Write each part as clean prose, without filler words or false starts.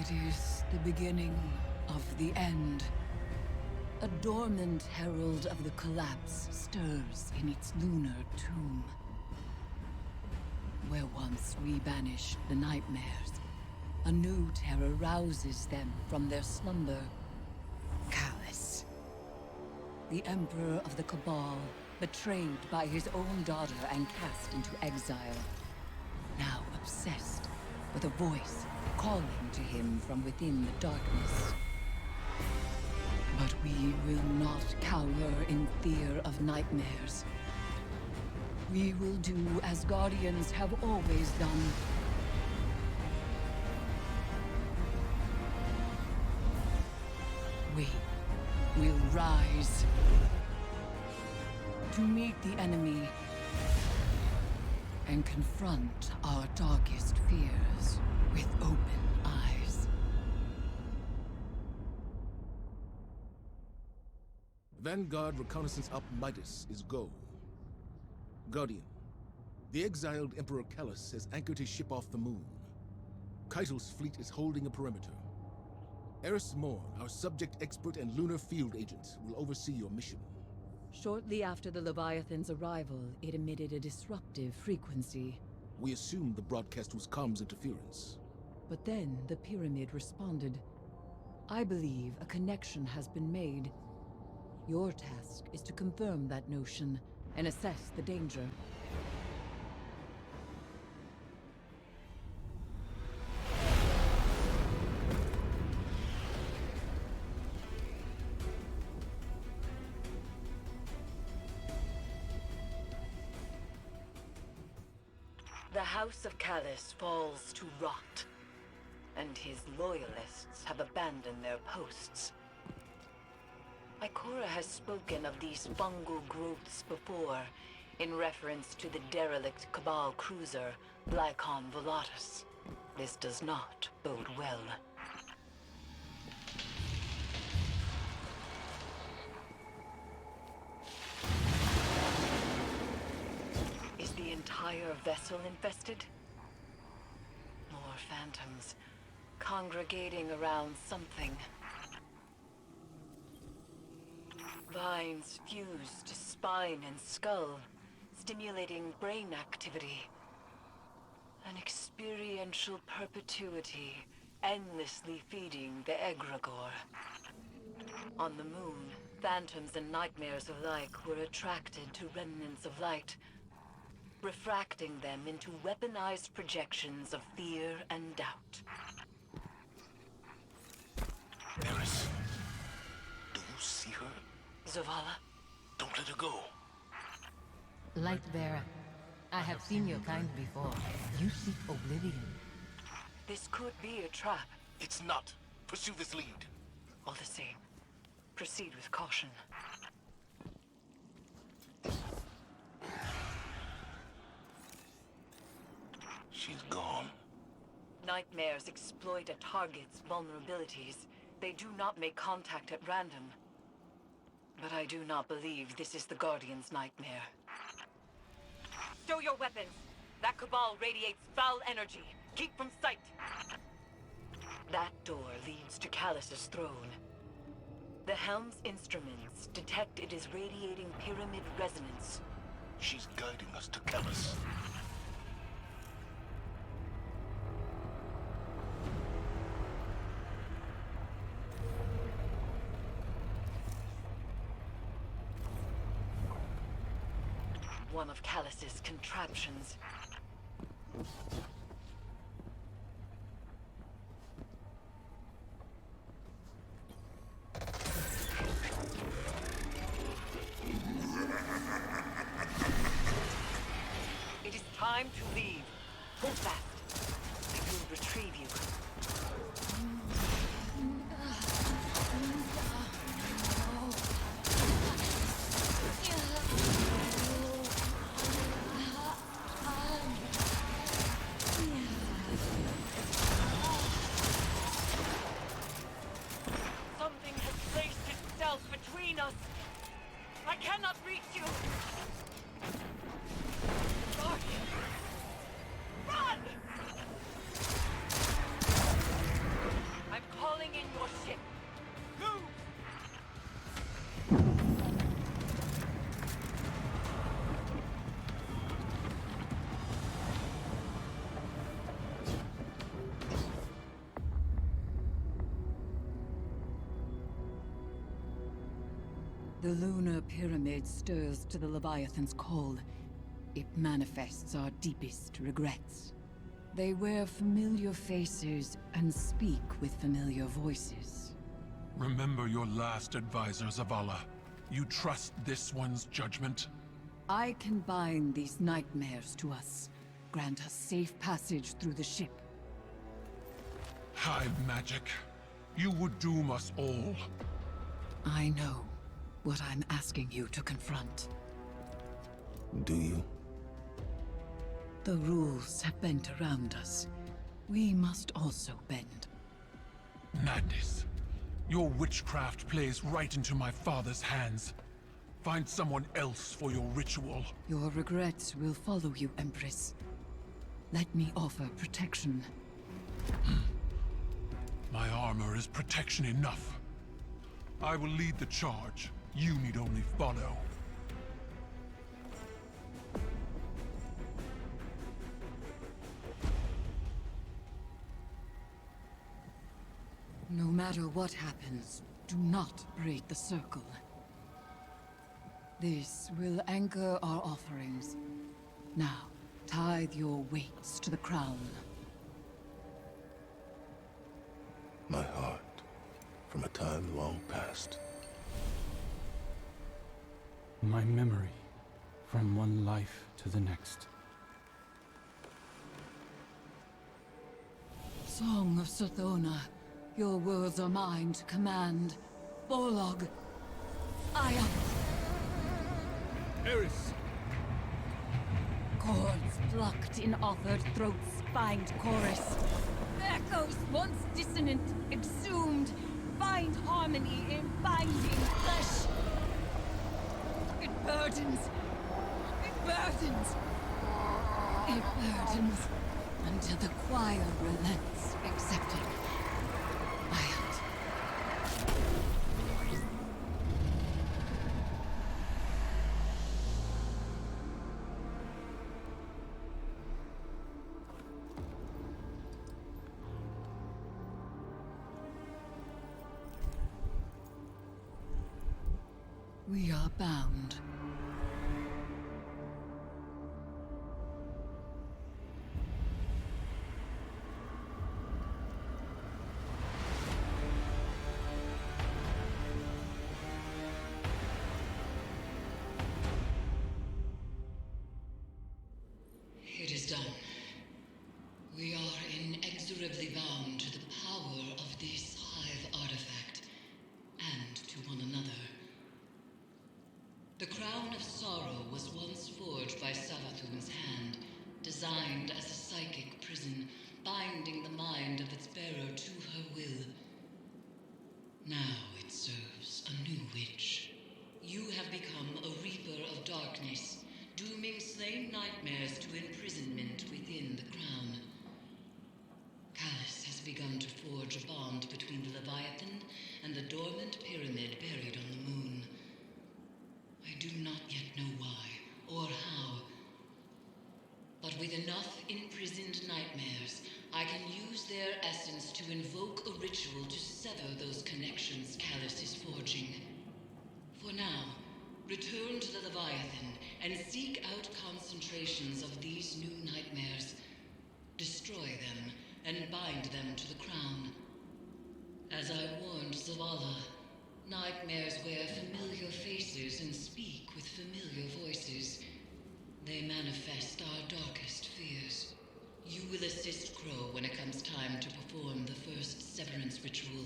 It is the beginning of the end. A dormant herald of the collapse stirs in its lunar tomb. Where once we banished the nightmares, a new terror rouses them from their slumber. Calus, the Emperor of the Cabal, betrayed by his own daughter and cast into exile. Now obsessed with a voice calling to him from within the darkness. But we will not cower in fear of nightmares. We will do as Guardians have always done. We will rise to meet the enemy and confront our darkest fears with open eyes. Vanguard Reconnaissance Op Midas is go. Guardian, the exiled Emperor Calus has anchored his ship off the moon. Caiatl's fleet is holding a perimeter. Eris, our subject expert and lunar field agent, will oversee your mission. Shortly after the Leviathan's arrival, it emitted a disruptive frequency. We assumed the broadcast was comms interference. But then the pyramid responded. I believe a connection has been made. Your task is to confirm that notion and assess the danger. The House of Calus falls to rot, and his loyalists have abandoned their posts. Ikora has spoken of these fungal growths before, in reference to the derelict Cabal cruiser, Lycon Volatus. This does not bode well. Is the entire vessel infested? More phantoms, congregating around something. Vines fuse to spine and skull, stimulating brain activity. An experiential perpetuity, endlessly feeding the egregore. On the moon, phantoms and nightmares alike were attracted to remnants of light, refracting them into weaponized projections of fear and doubt. Eris, do you see her? Zavala? Don't let her go. Lightbearer, I have seen your kind before. You seek oblivion. This could be a trap. It's not. Pursue this lead. All the same, proceed with caution. She's gone. Nightmares exploit a target's vulnerabilities. They do not make contact at random. But I do not believe this is the Guardian's nightmare. Stow your weapons! That Cabal radiates foul energy. Keep from sight! That door leads to Calus's throne. The H.E.L.M's instruments detect it is radiating pyramid resonance. She's guiding us to Calus. One of Calus's contraptions. It is time to leave. Hold fast. I will retrieve you. The Lunar Pyramid stirs to the Leviathan's call. It manifests our deepest regrets. They wear familiar faces and speak with familiar voices. Remember your last advisor, Zavala. You trust this one's judgment? I can bind these nightmares to us. Grant us safe passage through the ship. Hive magic. You would doom us all. I know what I'm asking you to confront. Do you? The rules have bent around us. We must also bend. Madness. Your witchcraft plays right into my father's hands. Find someone else for your ritual. Your regrets will follow you, Empress. Let me offer protection. My armor is protection enough. I will lead the charge. You need only follow. No matter what happens, do not break the circle. This will anchor our offerings. Now, tithe your weights to the crown. My heart, from a time long past. My memory, from one life to the next. Song of Sothona, your words are mine to command. Bolog, I am. Eris! Chords plucked in offered throats find chorus. Echoes once dissonant, exhumed, find harmony in binding flesh. It burdens. It burdens. It burdens until the choir relents, accepting. Wild. We are bound. It is done. We are inexorably bound to the power of this hive artifact, and to one another. The crown of sorrow was once forged by Savathun's hand, designed as a psychic prison, binding the mind of its bearer to her will. Now it serves a new witch. You have become a reaper of darkness, dooming slain nightmares to imprisonment within the crown. Calus has begun to forge a bond between the Leviathan and the dormant pyramid buried on the moon. I do not yet know why, or how. But with enough imprisoned nightmares, I can use their essence to invoke a ritual to sever those connections Calus is forging. For now, return to the Leviathan and seek out concentrations of these new nightmares. Destroy them and bind them to the crown. As I warned Zavala, nightmares wear familiar faces and speak with familiar voices. They manifest our darkest fears. You will assist Crow when it comes time to perform the first severance ritual.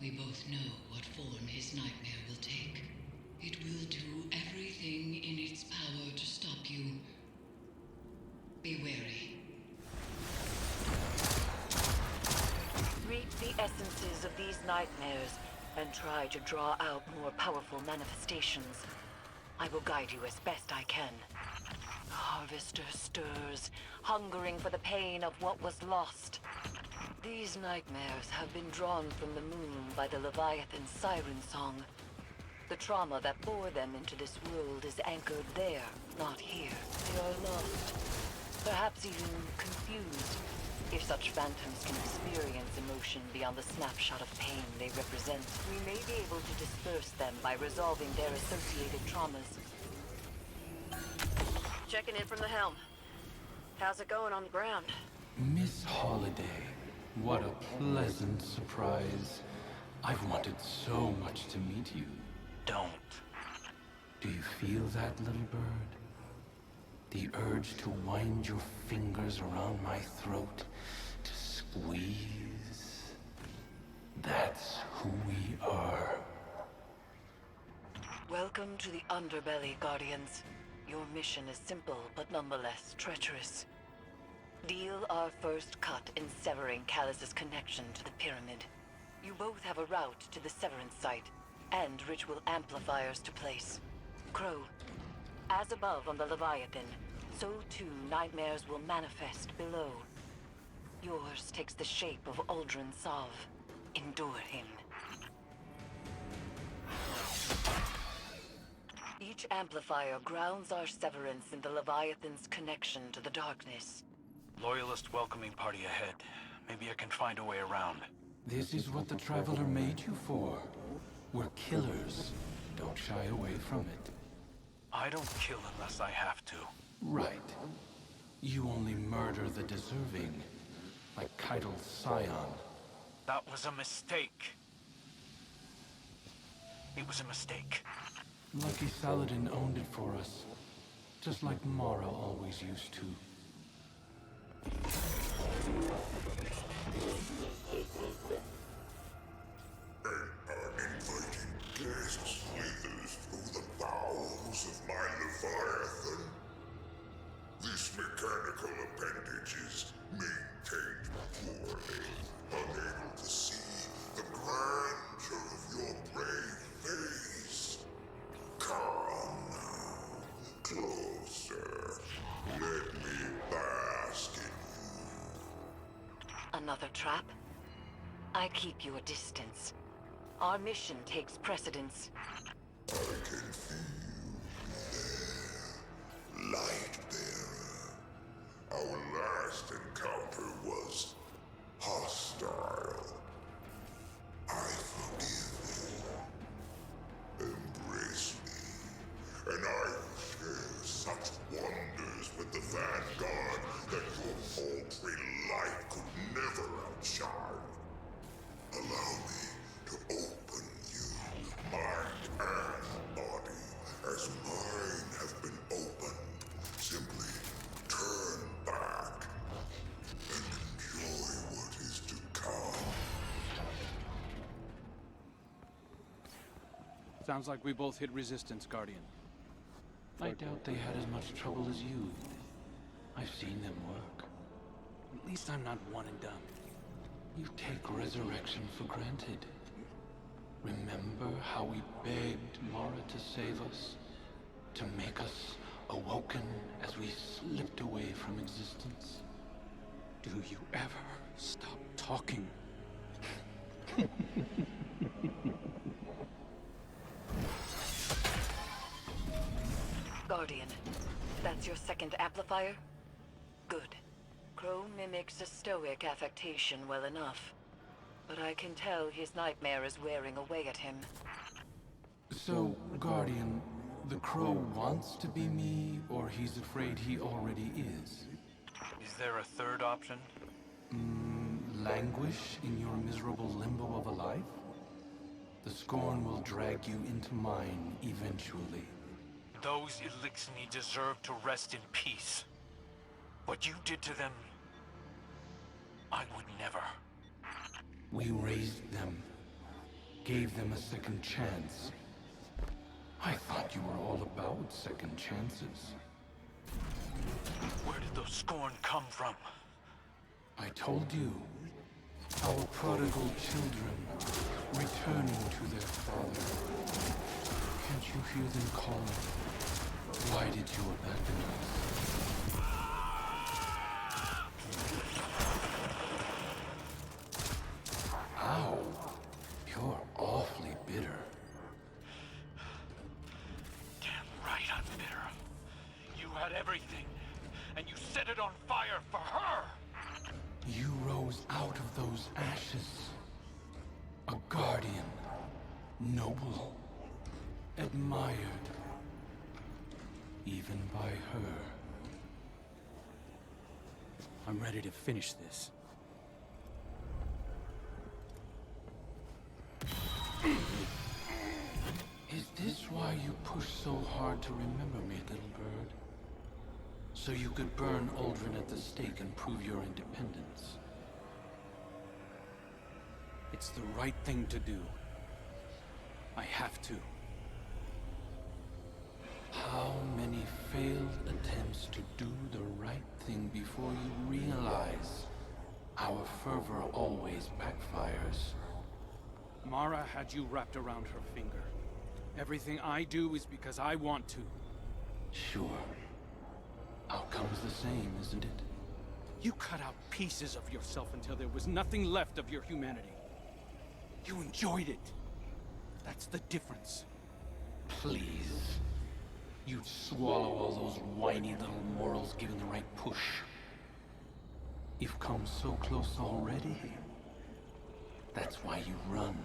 We both know what form his nightmare will take. It will do everything in its power to stop you. Be wary. Reap the essences of these nightmares and try to draw out more powerful manifestations. I will guide you as best I can. The harvester stirs, hungering for the pain of what was lost. These nightmares have been drawn from the moon by the Leviathan's siren song. The trauma that bore them into this world is anchored there, not here. They are lost, perhaps even confused. If such phantoms can experience emotion beyond the snapshot of pain they represent, we may be able to disperse them by resolving their associated traumas. Checking in from the helm. How's it going on the ground? Miss Holliday, what a pleasant surprise. I've wanted so much to meet you. Don't. Do you feel that, little bird? The urge to wind your fingers around my throat, to squeeze. That's who we are. Welcome to the underbelly, Guardians. Your mission is simple, but nonetheless treacherous. Deal our first cut in severing Calus's connection to the pyramid. You both have a route to the severance site, and ritual amplifiers to place. Crow, as above on the Leviathan, so too nightmares will manifest below. Yours takes the shape of Uldren Sov. Endure him. Each amplifier grounds our severance in the Leviathan's connection to the darkness. Loyalist welcoming party ahead. Maybe I can find a way around. This is what the Traveler made you for. We're killers. Don't shy away from it. I don't kill unless I have to. Right. You only murder the deserving, like Caiatl's scion. That was a mistake. It was a mistake. Lucky Saladin owned it for us, just like Mara always used to. Uninvited guest slithers through the bowels of my Leviathan. This mechanical appendage is maintained poorly, unable to see the grandeur of your brave face. Come now, closer. Let me bask in you. Another trap? I keep you a distance. Our mission takes precedence. I can feel you there, Lightbearer. Our last encounter was hostile. I forgive you. Embrace me, and I will share such wonders with the Vanguard that your paltry light could never outshine. Allow me to open you, mind and body, as mine have been opened. Simply turn back and enjoy what is to come. Sounds like we both hit resistance, Guardian. I doubt they had as much trouble as you. I've seen them work. At least I'm not one and done. You take resurrection for granted. Remember how we begged Mara to save us? To make us awoken as we slipped away from existence? Do you ever stop talking? Guardian, that's your second amplifier? Good. Crow mimics a stoic affectation well enough. But I can tell his nightmare is wearing away at him. So, Guardian, the Crow wants to be me, or he's afraid he already is? Is there a third option? Languish in your miserable limbo of a life? The Scorn will drag you into mine eventually. Those Elixni deserve to rest in peace. What you did to them, I would never. We raised them, gave them a second chance. I thought you were all about second chances. Where did those Scorn come from? I told you. Our prodigal children, returning to their father. Can't you hear them calling? Why did you abandon us? Ow! You're awfully bitter. Damn right I'm bitter. You had everything, and you set it on fire for her! You Mother's ashes. A guardian. Noble. Admired. Even by her. I'm ready to finish this. Is this why you push so hard to remember me, little bird? So you could burn Uldren at the stake and prove your independence? It's the right thing to do. I have to. How many failed attempts to do the right thing before you realize our fervor always backfires? Mara had you wrapped around her finger. Everything I do is because I want to. Sure. Outcome's the same, isn't it? You cut out pieces of yourself until there was nothing left of your humanity. You enjoyed it. That's the difference. Please. You'd swallow all those whiny little morals given the right push. You've come so close already. That's why you run.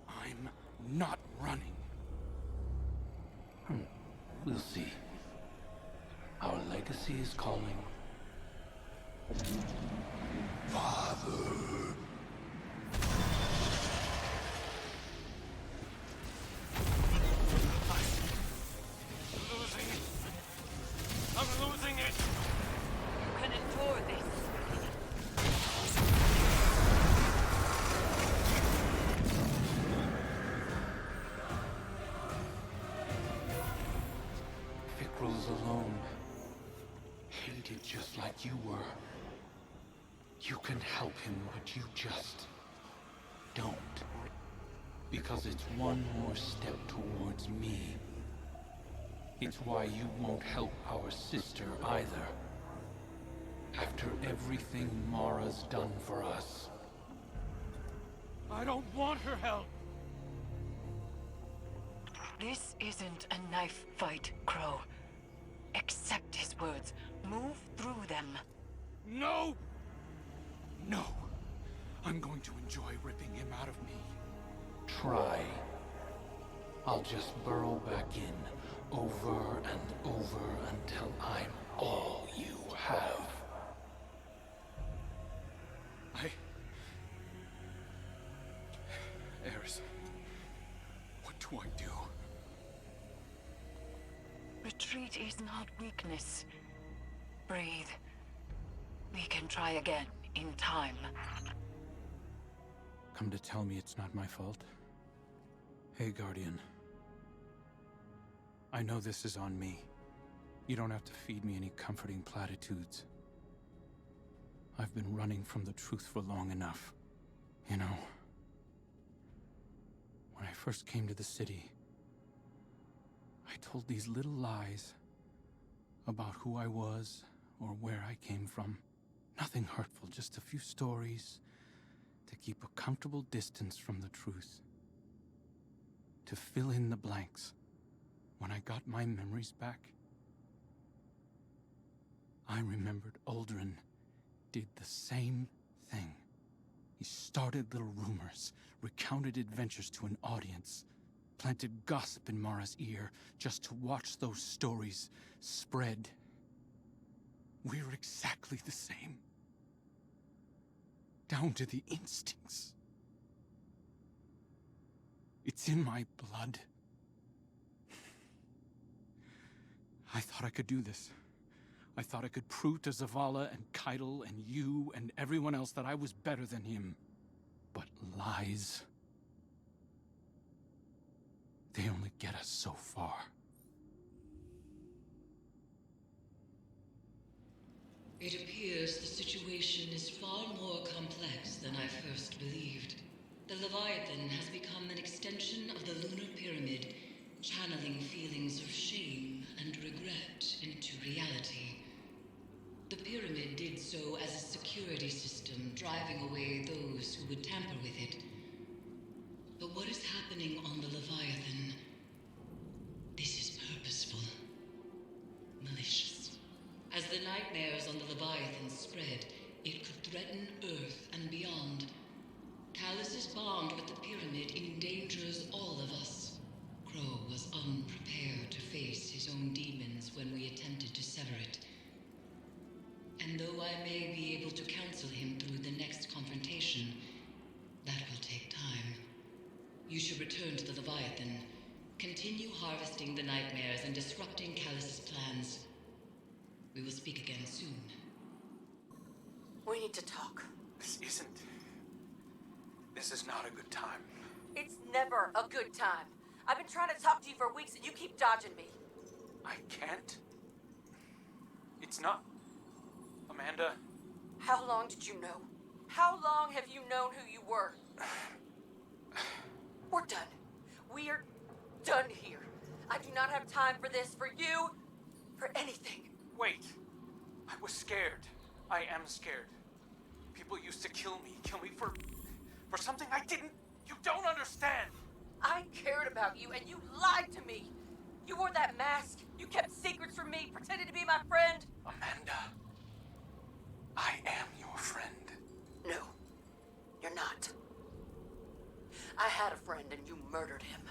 I'm not running. We'll see. Our legacy is calling. Father. I'm losing it! You can endure this. Fikrul's alone. Hated just like you were. You can help him, but you just don't. Because it's one more step towards me. It's why you won't help our sister either. After everything Mara's done for us. I don't want her help! This isn't a knife fight, Crow. Accept his words. Move through them. No! No. I'm going to enjoy ripping him out of me. Try. I'll just burrow back in, over and over until I'm all you have. Eris, what do I do? Retreat is not weakness. Breathe. We can try again, in time. Come to tell me it's not my fault? Hey, Guardian. I know this is on me. You don't have to feed me any comforting platitudes. I've been running from the truth for long enough. You know, when I first came to the city, I told these little lies about who I was or where I came from. Nothing hurtful, just a few stories to keep a comfortable distance from the truth. To fill in the blanks when I got my memories back. I remembered Uldren did the same thing. He started little rumors, recounted adventures to an audience, planted gossip in Mara's ear just to watch those stories spread. We're exactly the same. Down to the instincts. It's in my blood. I thought I could do this. I thought I could prove to Zavala and Caiatl and you and everyone else that I was better than him. But lies... they only get us so far. It appears the situation is far more complex than I first believed. The Leviathan has become an extension of the Lunar Pyramid, channeling feelings of shame and regret into reality. The Pyramid did so as a security system, driving away those who would tamper with it. But what is happening on the Leviathan? This is purposeful. Malicious. As the nightmares on the Leviathan spread, it could threaten Earth and beyond. Calus's bond with the pyramid endangers all of us. Crow was unprepared to face his own demons when we attempted to sever it. And though I may be able to counsel him through the next confrontation, that will take time. You should return to the Leviathan. Continue harvesting the nightmares and disrupting Calus's plans. We will speak again soon. We need to talk. This is not a good time. It's never a good time. I've been trying to talk to you for weeks and you keep dodging me. I can't. It's not... Amanda... How long did you know? How long have you known who you were? We're done. We're done here. I do not have time for this, for you, for anything. Wait. I was scared. I am scared. People used to kill me for something I didn't... You don't understand! I cared about you and you lied to me. You wore that mask. You kept secrets from me, pretended to be my friend. Amanda, I am your friend. No, you're not. I had a friend and you murdered him.